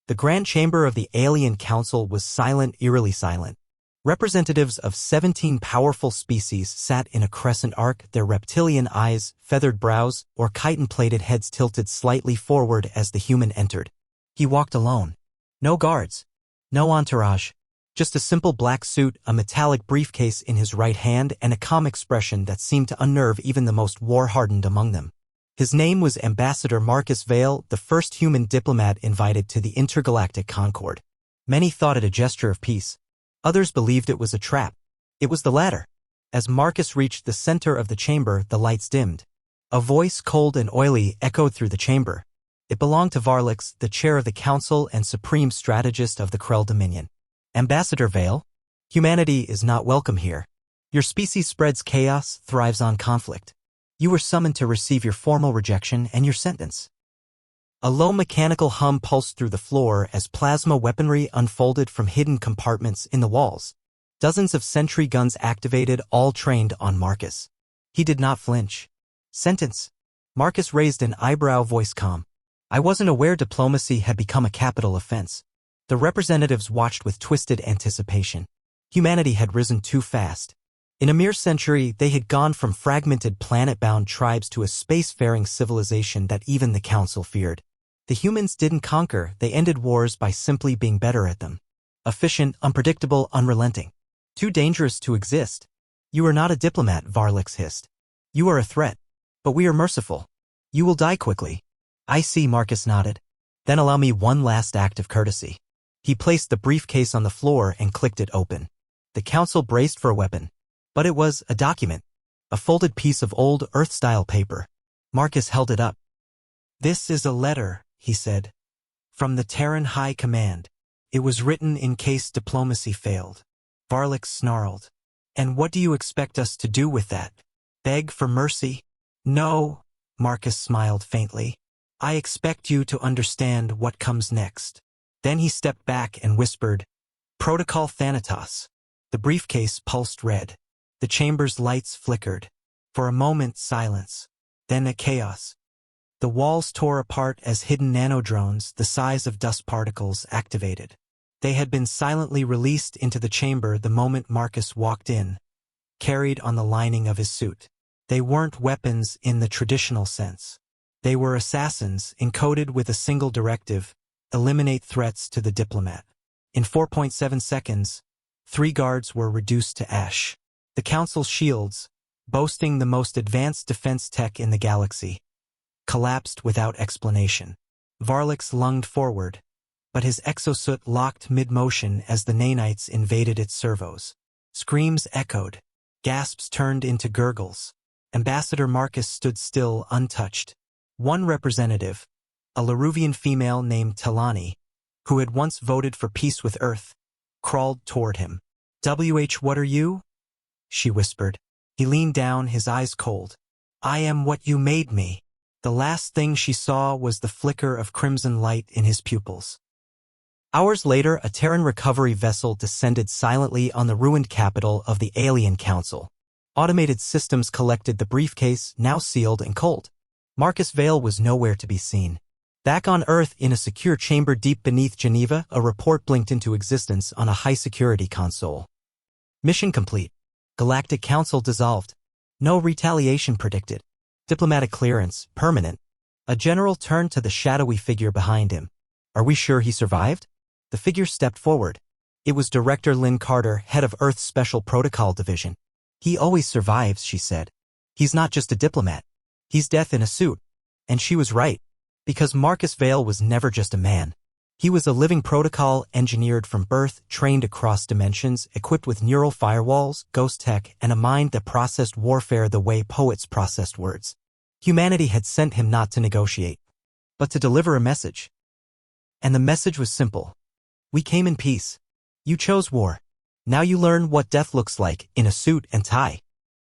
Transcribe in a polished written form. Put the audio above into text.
The Grand Chamber of the Alien Council was silent, eerily silent. Representatives of 17 powerful species sat in a crescent arc, their reptilian eyes, feathered brows, or chitin-plated heads tilted slightly forward as the human entered. He walked alone. No guards. No entourage. Just a simple black suit, a metallic briefcase in his right hand, and a calm expression that seemed to unnerve even the most war-hardened among them. His name was Ambassador Marcus Vale, the first human diplomat invited to the intergalactic Concord. Many thought it a gesture of peace. Others believed it was a trap. It was the latter. As Marcus reached the center of the chamber, the lights dimmed. A voice, cold and oily, echoed through the chamber. It belonged to Varlix, the chair of the council and supreme strategist of the Krell Dominion. Ambassador Vale, humanity is not welcome here. Your species spreads chaos, thrives on conflict. You were summoned to receive your formal rejection and your sentence. A low mechanical hum pulsed through the floor as plasma weaponry unfolded from hidden compartments in the walls. Dozens of sentry guns activated, all trained on Marcus. He did not flinch. Sentence. Marcus raised an eyebrow, voice calm. I wasn't aware diplomacy had become a capital offense. The representatives watched with twisted anticipation. Humanity had risen too fast. In a mere century, they had gone from fragmented planet-bound tribes to a space-faring civilization that even the Council feared. The humans didn't conquer, they ended wars by simply being better at them. Efficient, unpredictable, unrelenting. Too dangerous to exist. You are not a diplomat, Varlix hissed. You are a threat. But we are merciful. You will die quickly. I see, Marcus nodded. Then allow me one last act of courtesy. He placed the briefcase on the floor and clicked it open. The Council braced for a weapon. But it was a document. A folded piece of old Earth-style paper. Marcus held it up. This is a letter, he said. From the Terran High Command. It was written in case diplomacy failed. Varlix snarled. And what do you expect us to do with that? Beg for mercy? No, Marcus smiled faintly. I expect you to understand what comes next. Then he stepped back and whispered, Protocol Thanatos. The briefcase pulsed red. The chamber's lights flickered. For a moment, silence. Then a chaos. The walls tore apart as hidden nanodrones, the size of dust particles, activated. They had been silently released into the chamber the moment Marcus walked in, carried on the lining of his suit. They weren't weapons in the traditional sense. They were assassins, encoded with a single directive: eliminate threats to the diplomat. In 4.7 seconds, 3 guards were reduced to ash. The Council's shields, boasting the most advanced defense tech in the galaxy, collapsed without explanation. Varlix lunged forward, but his exosuit locked mid-motion as the nanites invaded its servos. Screams echoed. Gasps turned into gurgles. Ambassador Marcus stood still, untouched. One representative, a Laruvian female named Talani, who had once voted for peace with Earth, crawled toward him. What are you? She whispered. He leaned down, his eyes cold. I am what you made me. The last thing she saw was the flicker of crimson light in his pupils. Hours later, a Terran recovery vessel descended silently on the ruined capital of the Alien Council. Automated systems collected the briefcase, now sealed and cold. Marcus Vale was nowhere to be seen. Back on Earth, in a secure chamber deep beneath Geneva, a report blinked into existence on a high-security console. Mission complete. Galactic Council dissolved. No retaliation predicted. Diplomatic clearance, permanent. A general turned to the shadowy figure behind him. Are we sure he survived? The figure stepped forward. It was Director Lynn Carter, head of Earth's Special Protocol Division. He always survives, she said. He's not just a diplomat. He's death in a suit. And she was right. Because Marcus Vale was never just a man. He was a living protocol, engineered from birth, trained across dimensions, equipped with neural firewalls, ghost tech, and a mind that processed warfare the way poets processed words. Humanity had sent him not to negotiate, but to deliver a message. And the message was simple. We came in peace. You chose war. Now you learn what death looks like, in a suit and tie.